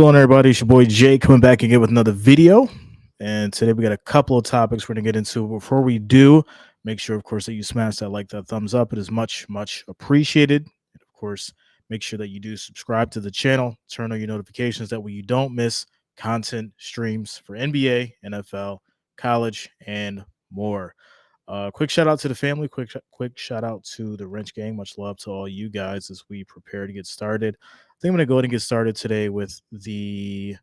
going on, everybody? It's your boy Jay coming back again with another video. And today we got a couple of topics we're going to get into. Before we do, make sure, of course, that you smash that thumbs up. It is much, much appreciated. And of course, make sure that you do subscribe to the channel, turn on your notifications. That way you don't miss content streams for NBA, NFL, college, and more. Quick shout out to the family. Quick shout out to the Wrench Gang. Much love to all you guys as we prepare to get started. I think I'm going to go ahead and get started today with the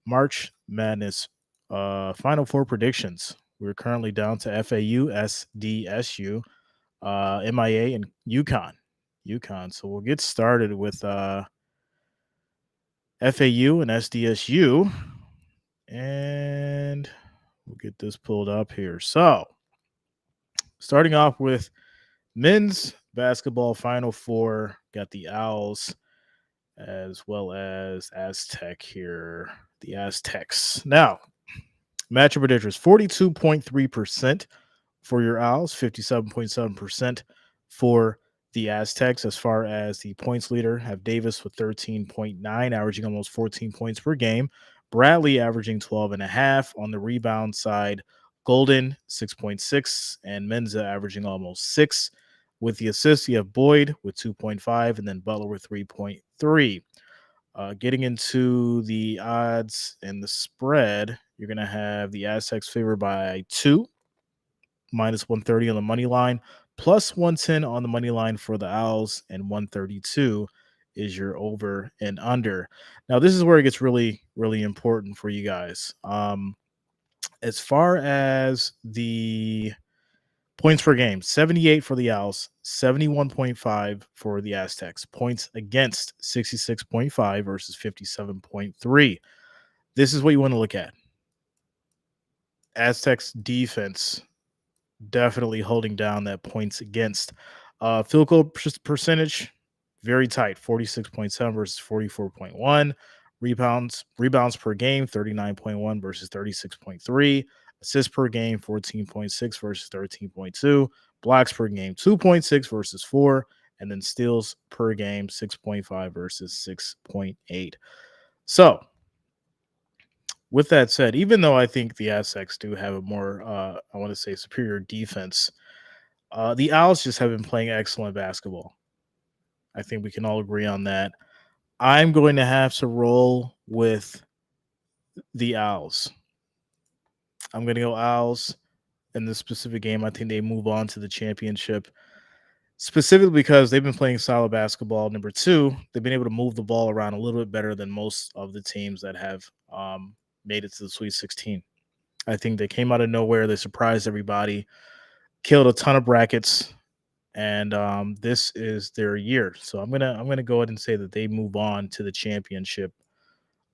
March Madness Final Four predictions. We're currently down to FAU, SDSU, MIA, and UConn. So we'll get started with FAU and SDSU, and we'll get this pulled up here. So starting off with men's basketball Final Four, got the Owls as well as Aztec here. The Aztecs. Now, matchup predictors 42.3% for your Owls, 57.7% for the Aztecs. As far as the points leader, have Davis with 13.9, averaging almost 14 points per game. Bradley averaging 12.5. On the rebound side, Golden 6.6 and Menza averaging almost 6. With the assists, you have Boyd with 2.5 and then Butler with 3.3. Getting into the odds and the spread, you're going to have the Aztecs favored by 2, minus 130 on the money line, plus 110 on the money line for the Owls, and 132 is your over and under. Now, this is where it gets really, really important for you guys. As far as the points per game, 78 for the Owls, 71.5 for the Aztecs. Points against, 66.5 versus 57.3. This is what you want to look at. Aztecs defense definitely holding down that points against. Field goal percentage, very tight, 46.7 versus 44.1. Rebounds per game, 39.1 versus 36.3. Assists per game, 14.6 versus 13.2. Blocks per game, 2.6 versus 4. And then steals per game, 6.5 versus 6.8. So, with that said, even though I think the Aztecs do have a more, I want to say, superior defense, the Owls just have been playing excellent basketball. I think we can all agree on that. I'm going to have to roll with the Owls. I'm going to go Owls in this specific game. I think they move on to the championship, specifically because they've been playing solid basketball. Number two, they've been able to move the ball around a little bit better than most of the teams that have made it to the Sweet 16. I think they came out of nowhere. They surprised everybody, killed a ton of brackets, and this is their year. So I'm gonna go ahead and say that they move on to the championship.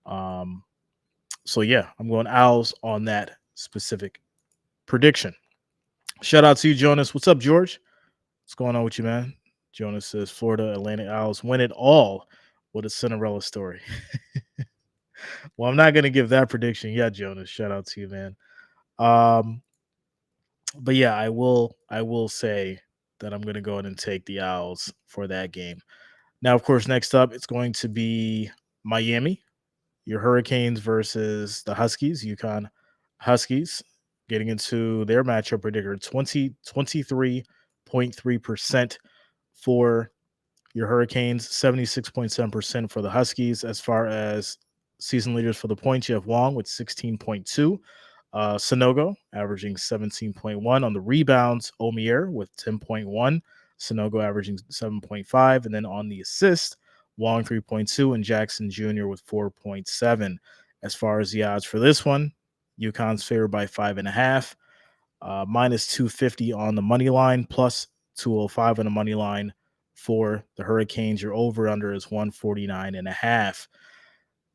So yeah, I'm going Owls on that specific prediction. Shout out to you, Jonas. What's up, George? What's going on with you, man? Jonas says Florida Atlantic Owls win it all. What a Cinderella story. Well, I'm not going to give that prediction yet, Jonas. Shout out to you, man. But yeah, I will say that I'm going to go ahead and take the Owls for that game. Now, of course, next up, it's going to be Miami, your Hurricanes versus the Huskies, UConn Huskies. Getting into their matchup predictor, 23.3% for your Hurricanes, 76.7% for the Huskies. As far as season leaders for the points, you have Wong with 16.2. Sanogo averaging 17.1. On the rebounds, Omier with 10.1. Sanogo averaging 7.5. And then on the assist, Wong 3.2 and Jackson Jr. with 4.7. As far as the odds for this one, UConn's favored by 5.5, minus 250 on the money line, plus 205 on the money line for the Hurricanes. Your over-under is 149.5.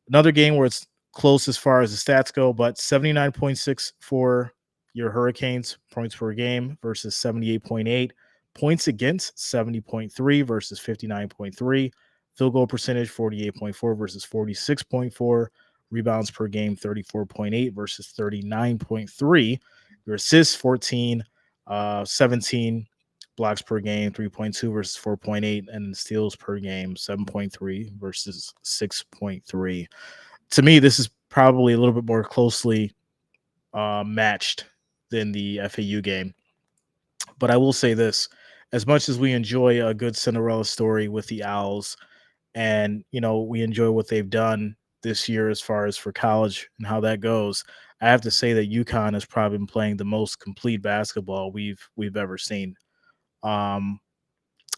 Another game where it's close as far as the stats go, but 79.6 for your Hurricanes points per game versus 78.8. Points against, 70.3 versus 59.3. Field goal percentage, 48.4 versus 46.4. Rebounds per game, 34.8 versus 39.3. Your assists, 14, 17. blocks per game, 3.2 versus 4.8, and steals per game, 7.3 versus 6.3. To me, this is probably a little bit more closely matched than the FAU game. But I will say this: as much as we enjoy a good Cinderella story with the Owls, and we enjoy what they've done this year as far as for college and how that goes, I have to say that UConn has probably been playing the most complete basketball we've ever seen. Um,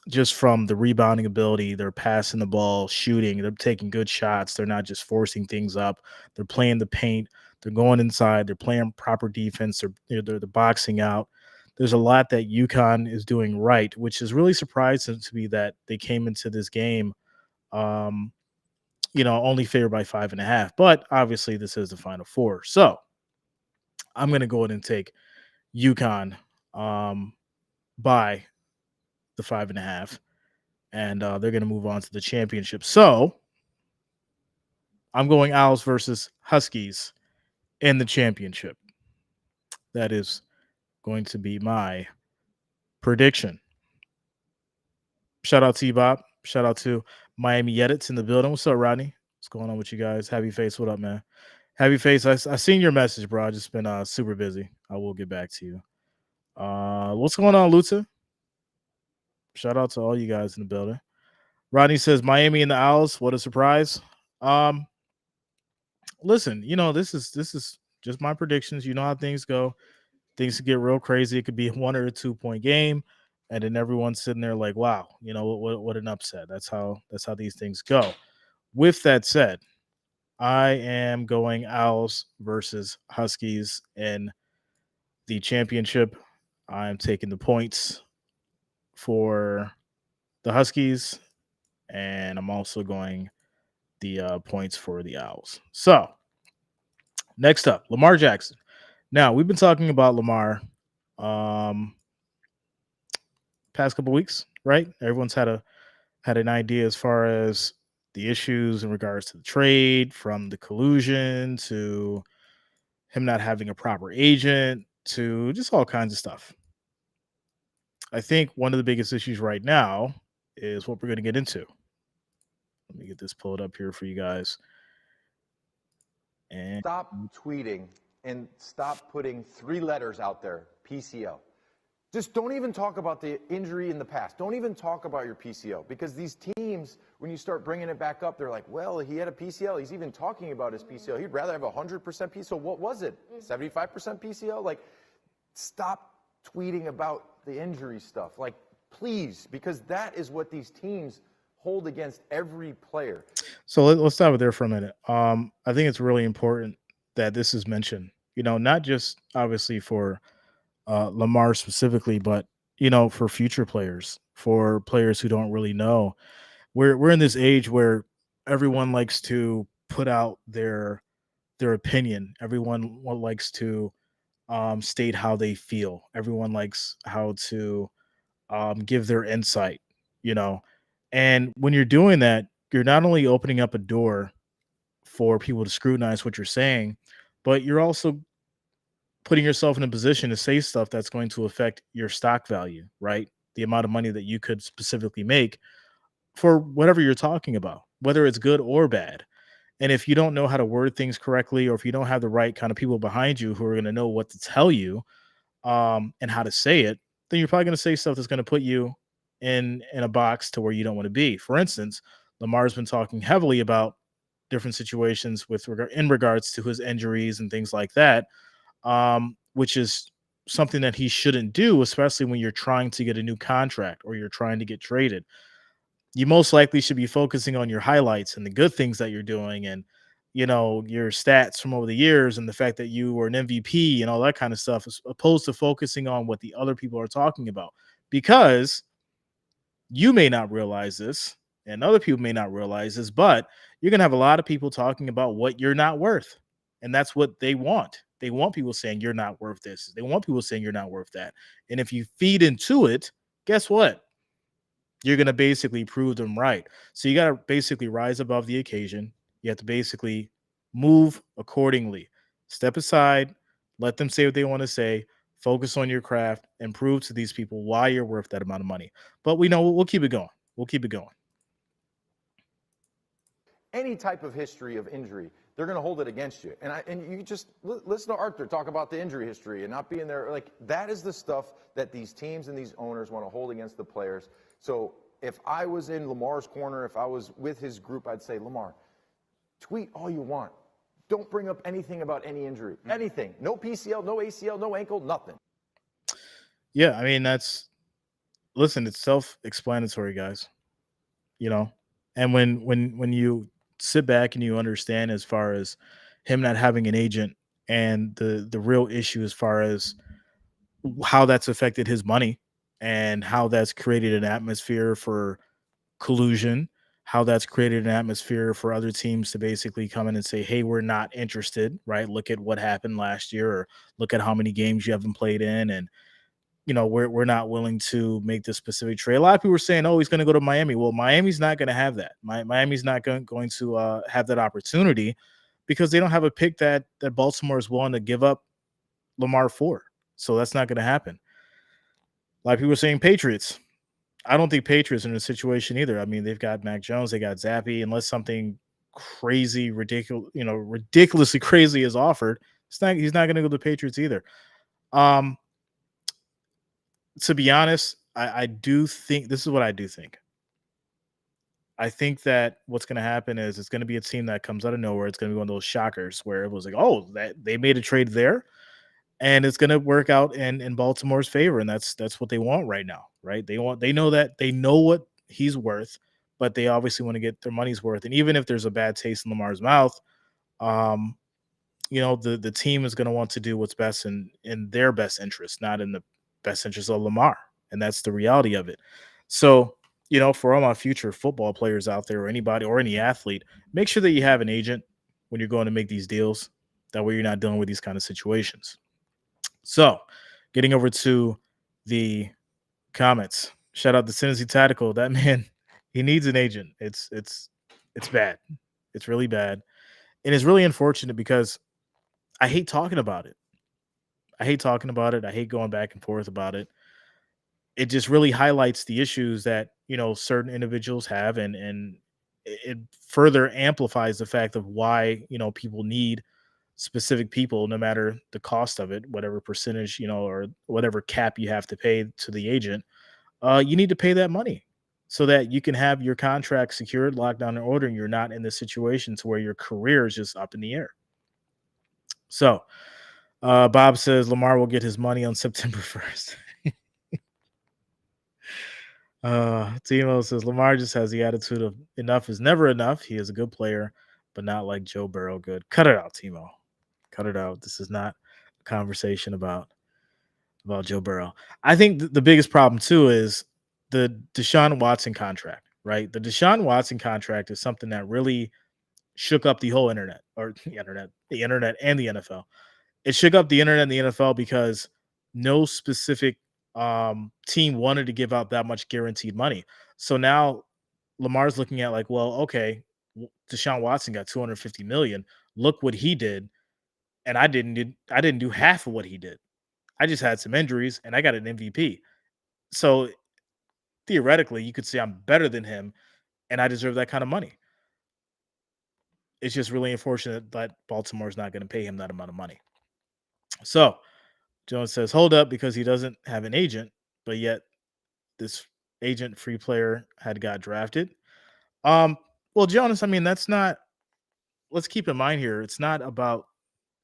just from the rebounding ability, they're passing the ball, shooting, they're taking good shots. They're not just forcing things up. They're playing the paint. They're going inside. They're playing proper defense. They're boxing out. There's a lot that UConn is doing right, which is really surprising to me that they came into this game, um, only favored by 5.5. But obviously, this is the Final Four, so I'm going to go ahead and take UConn by the 5.5, and they're going to move on to the championship. So I'm going Owls versus Huskies in the championship. That is going to be my prediction. Shout out to Bob. Shout out to Miami Edits in the building. What's up, Rodney? What's going on with you guys? Happy Face, what up, man? Happy Face, I seen your message, bro. I just been super busy. I will get back to you. What's going on, Luta? Shout out to all you guys in the building. Rodney says Miami and the Owls. What a surprise. Listen, this is just my predictions. You know how things go. Things could get real crazy. It could be a 1 or a 2 point game, and then everyone's sitting there like, wow, what an upset. That's how these things go. With that said, I am going Owls versus Huskies in the championship. I'm taking the points for the Huskies, and I'm also going the points for the Owls. So next up, Lamar Jackson. Now, we've been talking about Lamar past couple weeks, right? Everyone's had an idea as far as the issues in regards to the trade, from the collusion to him not having a proper agent to just all kinds of stuff. I think one of the biggest issues right now is what we're going to get into. Let me get this pulled up here for you guys. And stop tweeting and stop putting 3 letters out there, PCO. Just don't even talk about the injury in the past. Don't even talk about your PCO, because these teams, when you start bringing it back up, they're like, well, he had a PCL. He's even talking about his PCO. He'd rather have 100% PCO. What was it? 75% PCO? Like, stop tweeting about the injury stuff. Like, please, because that is what these teams hold against every player. So let's stop it there for a minute. I think it's really important that this is mentioned, not just obviously for Lamar specifically, but for future players, for players who don't really know. We're in this age where everyone likes to put out their opinion. Everyone likes to state how they feel. Everyone likes how to give their insight, you know. And when you're doing that, you're not only opening up a door for people to scrutinize what you're saying, but you're also putting yourself in a position to say stuff that's going to affect your stock value, right? The amount of money that you could specifically make for whatever you're talking about, whether it's good or bad. And if you don't know how to word things correctly, or if you don't have the right kind of people behind you who are going to know what to tell you and how to say it, then you're probably going to say stuff that's going to put you in a box to where you don't want to be. For instance, Lamar's been talking heavily about different situations in regards to his injuries and things like that, which is something that he shouldn't do, especially when you're trying to get a new contract or you're trying to get traded. You most likely should be focusing on your highlights and the good things that you're doing, and your stats from over the years and the fact that you were an MVP and all that kind of stuff, as opposed to focusing on what the other people are talking about. Because you may not realize this and other people may not realize this, but you're going to have a lot of people talking about what you're not worth. And that's what they want. They want people saying you're not worth this. They want people saying you're not worth that. And if you feed into it, guess what? You're going to basically prove them right. So you got to basically rise above the occasion. You have to basically move accordingly. Step aside, let them say what they want to say, focus on your craft, and prove to these people why you're worth that amount of money. But we know we'll keep it going. We'll keep it going. Any type of history of injury, they're going to hold it against you. And you just listen to Arthur talk about the injury history and not being there. Like, that is the stuff that these teams and these owners want to hold against the players. So if I was in Lamar's corner, if I was with his group, I'd say, Lamar, tweet all you want. Don't bring up anything about any injury. Anything. No PCL, no ACL, no ankle, nothing. Yeah, I mean, listen, it's self-explanatory, guys. You know, and when you sit back and you understand as far as him not having an agent and the real issue as far as how that's affected his money and how that's created an atmosphere for collusion, how that's created an atmosphere for other teams to basically come in and say, hey, we're not interested, right? Look at what happened last year, or look at how many games you haven't played in, and we're not willing to make this specific trade. A lot of people are saying, oh, he's going to go to Miami. Well, Miami's not going to have that. Miami's not going to have that opportunity because they don't have a pick that Baltimore is willing to give up Lamar for. So that's not going to happen. A lot of people are saying Patriots. I don't think Patriots are in a situation either. I mean, they've got Mac Jones, they got Zappy. Unless something crazy, ridiculously crazy is offered, he's not going to go to the Patriots either. To be honest, I do think this is what I do think. I think that what's going to happen is it's going to be a team that comes out of nowhere. It's going to be one of those shockers where it was like, oh, that they made a trade there, and it's going to work out in Baltimore's favor, and that's what they want right now, right? They know what he's worth, but they obviously want to get their money's worth. And even if there's a bad taste in Lamar's mouth, um, the team is going to want to do what's best in their best interest, not in the best interest of Lamar, and that's the reality of it. So, for all my future football players out there, or anybody or any athlete, make sure that you have an agent when you're going to make these deals. That way, you're not dealing with these kind of situations. So, getting over to the comments. Shout out to Tennessee Tactical. That man, he needs an agent. It's bad. It's really bad, and it's really unfortunate because I hate talking about it. I hate talking about it. I hate going back and forth about it. It just really highlights the issues that certain individuals have, and it further amplifies the fact of why people need specific people, no matter the cost of it, whatever percentage or whatever cap you have to pay to the agent. You need to pay that money so that you can have your contract secured, locked down, in order, and you're not in this situation to where your career is just up in the air. So, Bob says Lamar will get his money on September 1st. Timo says Lamar just has the attitude of enough is never enough. He is a good player, but not like Joe Burrow good. Cut it out, Timo. Cut it out. This is not a conversation about Joe Burrow. I think the biggest problem too is the Deshaun Watson contract, right? The Deshaun Watson contract is something that really shook up the whole internet, or the internet and the NFL. It shook up the internet and the NFL because no specific team wanted to give out that much guaranteed money. So now Lamar's looking at like, well, okay, Deshaun Watson got 250 million. Look what he did, and I didn't do half of what he did. I just had some injuries, and I got an MVP. So theoretically, you could say I'm better than him, and I deserve that kind of money. It's just really unfortunate that Baltimore's not going to pay him that amount of money. So Jones says, hold up, because he doesn't have an agent, but yet this agent free player had got drafted. Well, Jonas, I mean, let's keep in mind here, it's not about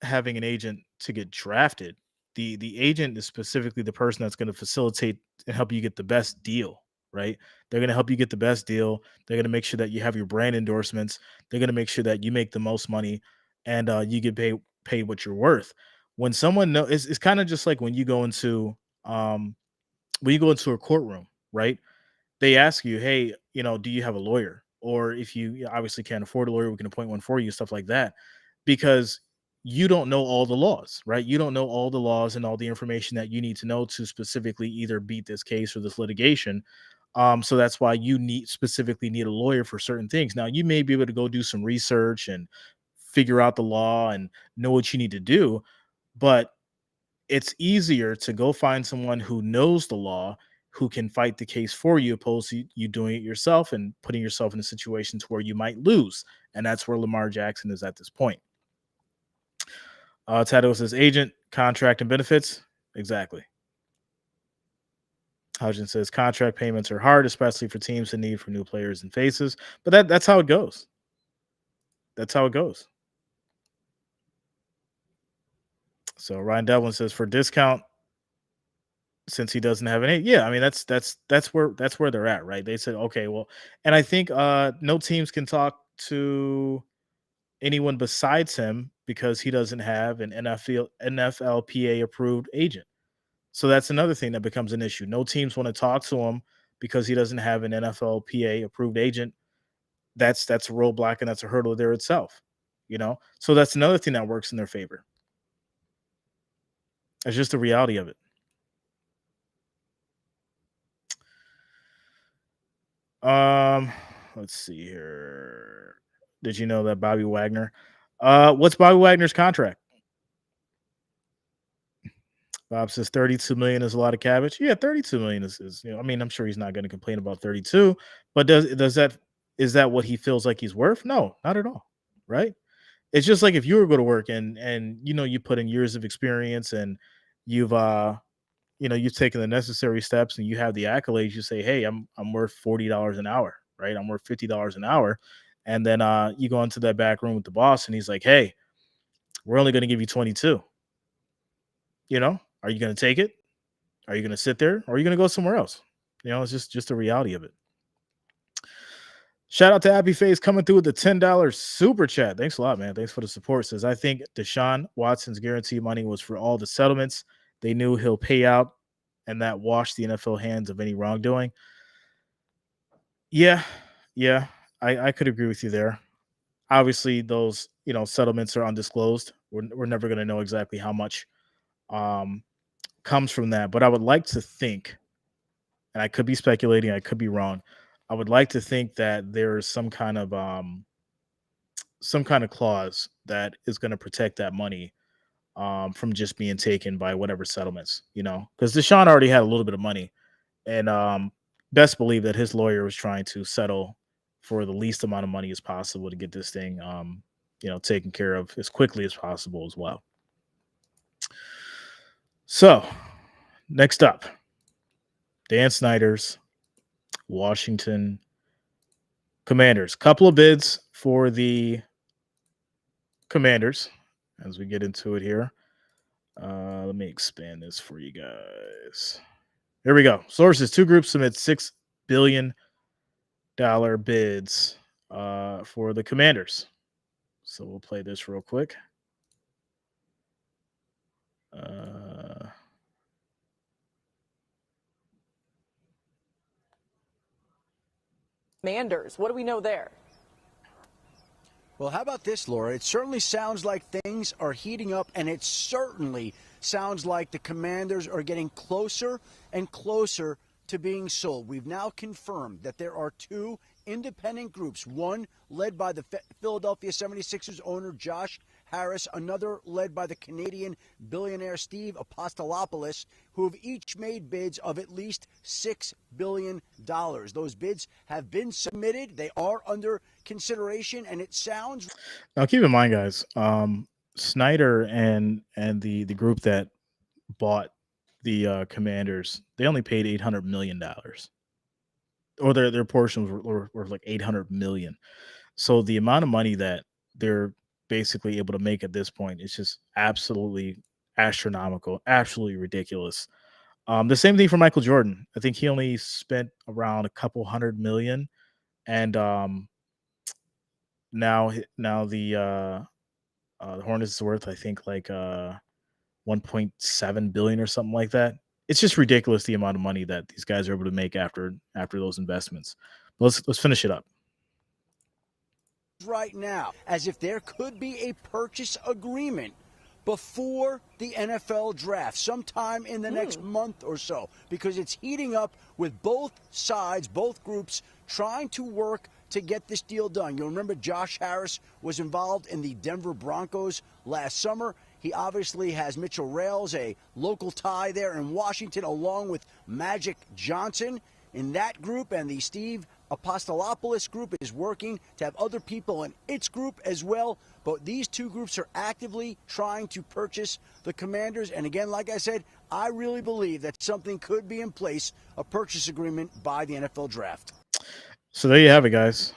having an agent to get drafted. The agent is specifically the person that's going to facilitate and help you get the best deal, right? They're going to help you get the best deal. They're going to make sure that you have your brand endorsements. They're going to make sure that you make the most money, and you get paid what you're worth. When someone knows, it's kind of just like when you go into a courtroom, right? They ask you, hey, do you have a lawyer? Or if you obviously can't afford a lawyer, we can appoint one for you, stuff like that, because you don't know all the laws, right? You don't know all the laws and all the information that you need to know to specifically either beat this case or this litigation. So that's why you specifically need a lawyer for certain things. Now, you may be able to go do some research and figure out the law and know what you need to do, but it's easier to go find someone who knows the law, who can fight the case for you, opposed to you doing it yourself and putting yourself in a situation to where you might lose. And that's where Lamar Jackson is at this point. Tato says agent, contract, and benefits. Exactly. Hodgson says contract payments are hard, especially for teams in need for new players and faces. But that's how it goes. That's how it goes. So Ryan Devlin says for discount, since he doesn't have any. Yeah, I mean that's where they're at, right? They said, okay, well, and I think no teams can talk to anyone besides him because he doesn't have an NFLPA approved agent. So that's another thing that becomes an issue. No teams want to talk to him because he doesn't have an NFLPA approved agent. That's a roadblock and that's a hurdle there itself. So that's another thing that works in their favor. It's just the reality of it. Let's see here. Did you know that Bobby Wagner? What's Bobby Wagner's contract? Bob says 32 million is a lot of cabbage. Yeah, 32 million is I mean, I'm sure he's not going to complain about 32, but is that what he feels like he's worth? No, not at all. Right? It's just like if you were going to work and you put in years of experience and you've you've taken the necessary steps and you have the accolades, you say, hey, I'm worth $40 an hour, right? I'm worth $50 an hour. And then you go into that back room with the boss and he's like, hey, we're only going to give you 22. Are you going to take it? Are you going to sit there or are you going to go somewhere else? It's just the reality of it. Shout out to Happy Face coming through with the $10 super chat. Thanks a lot, man. Thanks for the support. Says, I think Deshaun Watson's guarantee money was for all the settlements. They knew he'll pay out and that washed the NFL hands of any wrongdoing. Yeah, I could agree with you there. Obviously, those settlements are undisclosed. We're never going to know exactly how much comes from that. But I would like to think, and I could be speculating, I could be wrong. I would like to think that there is some kind of clause that is going to protect that money from just being taken by whatever settlements, because Deshaun already had a little bit of money, and best believe that his lawyer was trying to settle for the least amount of money as possible to get this thing, taken care of as quickly as possible as well. So, next up, Dan Snyder's Washington Commanders. Couple of bids for the Commanders as we get into it here. Let me expand this for you guys. Here we go. Sources: 2 groups submit $6 billion bids for the Commanders. So we'll play this real quick. Commanders, what do we know there? Well, how about this, Laura? It certainly sounds like things are heating up, and it certainly sounds like the Commanders are getting closer and closer to being sold. We've now confirmed that there are 2 independent groups, one led by the Philadelphia 76ers owner Josh Harris, another led by the Canadian billionaire Steve Apostolopoulos, who have each made bids of at least $6 billion. Those bids have been submitted. They are under consideration, and it sounds... Now, keep in mind, guys, Snyder and the group that bought the Commanders, they only paid $800 million. Or their portions were like $800 million. So the amount of money that they're basically able to make at this point is just absolutely astronomical, absolutely ridiculous. The same thing for Michael Jordan. I think he only spent around a couple $100 million, and now the Hornets is worth, I think, like 1.7 billion or something like that. It's just ridiculous the amount of money that these guys are able to make after those investments. Let's finish it up. Right now, as if there could be a purchase agreement before the NFL draft, sometime in the next month or so, because it's heating up with both sides, both groups, trying to work to get this deal done. You'll remember Josh Harris was involved in the Denver Broncos last summer. He obviously has Mitchell Rales, a local tie there in Washington, along with Magic Johnson in that group, and the Steve Apostolopoulos group is working to have other people in its group as well. But these two groups are actively trying to purchase the Commanders. And again, like I said, I really believe that something could be in place, a purchase agreement by the NFL draft. So there you have it, guys.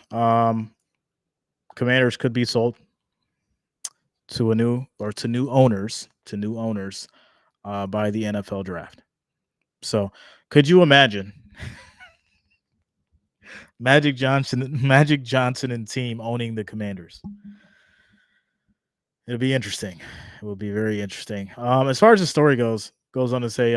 Commanders could be sold to new owners by the NFL draft. So could you imagine Magic Johnson and team owning the Commanders? It'll be interesting. It will be very interesting. As far as the story goes on to say,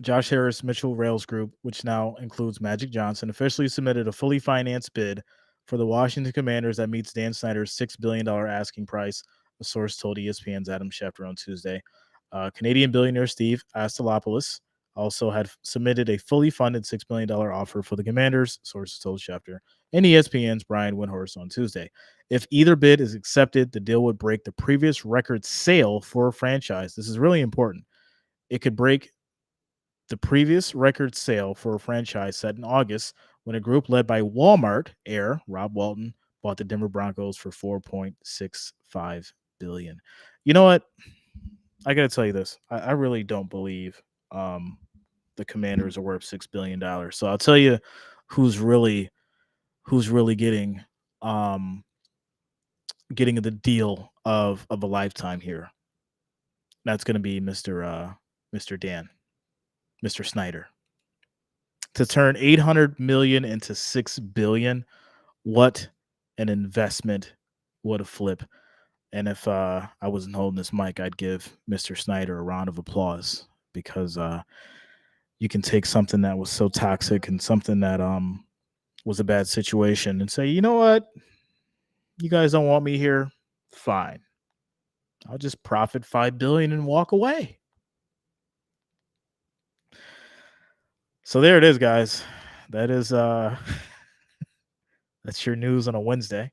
Josh Harris Mitchell Rales Group, which now includes Magic Johnson, officially submitted a fully financed bid for the Washington Commanders that meets Dan Snyder's $6 billion asking price, a source told ESPN's Adam Schefter on Tuesday. Canadian billionaire Steve Apostolopoulos also had submitted a fully funded $6 billion offer for the Commanders, sources told Schefter, and ESPN's Brian Windhorst on Tuesday. If either bid is accepted, the deal would break the previous record sale for a franchise. This is really important. It could break the previous record sale for a franchise set in August when a group led by Walmart heir Rob Walton bought the Denver Broncos for $4.65 billion. You know what? I got to tell you this. I really don't believe the Commanders are worth $6 billion. So I'll tell you who's really getting the deal of a lifetime here. That's going to be Mr. Snyder. To turn $800 million into $6 billion, what an investment! What a flip! And if I wasn't holding this mic, I'd give Mr. Snyder a round of applause because you can take something that was so toxic and something that was a bad situation and say, you know what, you guys don't want me here, fine, I'll just profit $5 billion and walk away. So there it is, guys. That is that's your news on a Wednesday.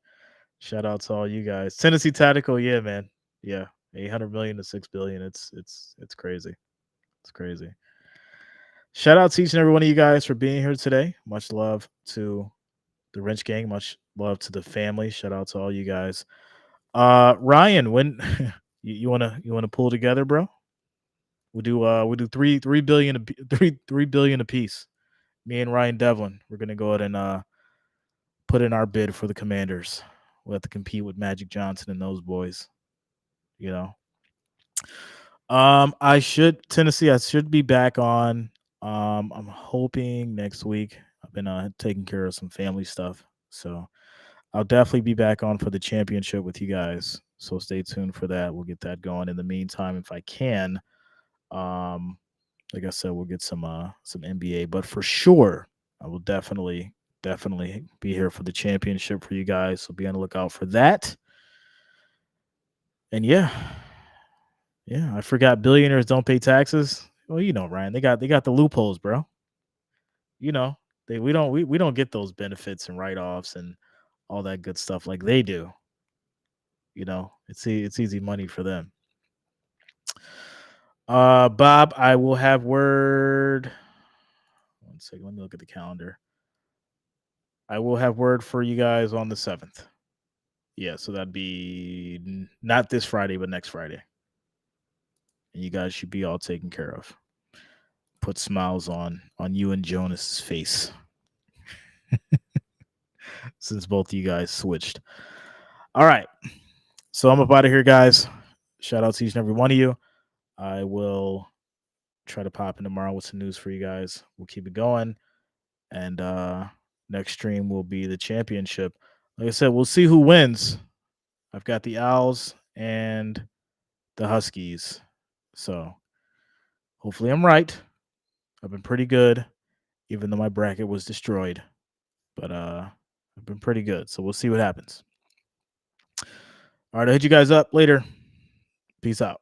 Shout out to all you guys. Tennessee Tactical, yeah, man. Yeah. 800 million to 6 billion. It's crazy. It's crazy. Shout out to each and every one of you guys for being here today. Much love to the Wrench Gang. Much love to the family. Shout out to all you guys. Ryan, when you wanna pull together, bro? We'll do 3 billion $3 billion a piece. Me and Ryan Devlin, we're gonna go ahead and put in our bid for the Commanders. We'll have to compete with Magic Johnson and those boys. You know. I should be back on. I'm hoping next week. I've been taking care of some family stuff. So I'll definitely be back on for the championship with you guys. So stay tuned for that. We'll get that going. In the meantime, if I can, like I said, we'll get some NBA. But for sure, I will definitely be here for the championship for you guys. So be on the lookout for that. And yeah, I forgot billionaires don't pay taxes. Well, you know, Ryan, they got the loopholes, bro. You know, we don't get those benefits and write-offs and all that good stuff like they do. You know, it's easy money for them. Bob, I will have word. One second, let me look at the calendar. I will have word for you guys on the 7th. Yeah, so that'd be not this Friday, but next Friday. And you guys should be all taken care of. Put smiles on you and Jonas's face. Since both of you guys switched. All right. So I'm up out of here, guys. Shout out to each and every one of you. I will try to pop in tomorrow with some news for you guys. We'll keep it going. And next stream will be the championship. Like I said, we'll see who wins. I've got the Owls and the Huskies. So hopefully I'm right. I've been pretty good, even though my bracket was destroyed. But I've been pretty good. So we'll see what happens. All right, I'll hit you guys up later. Peace out.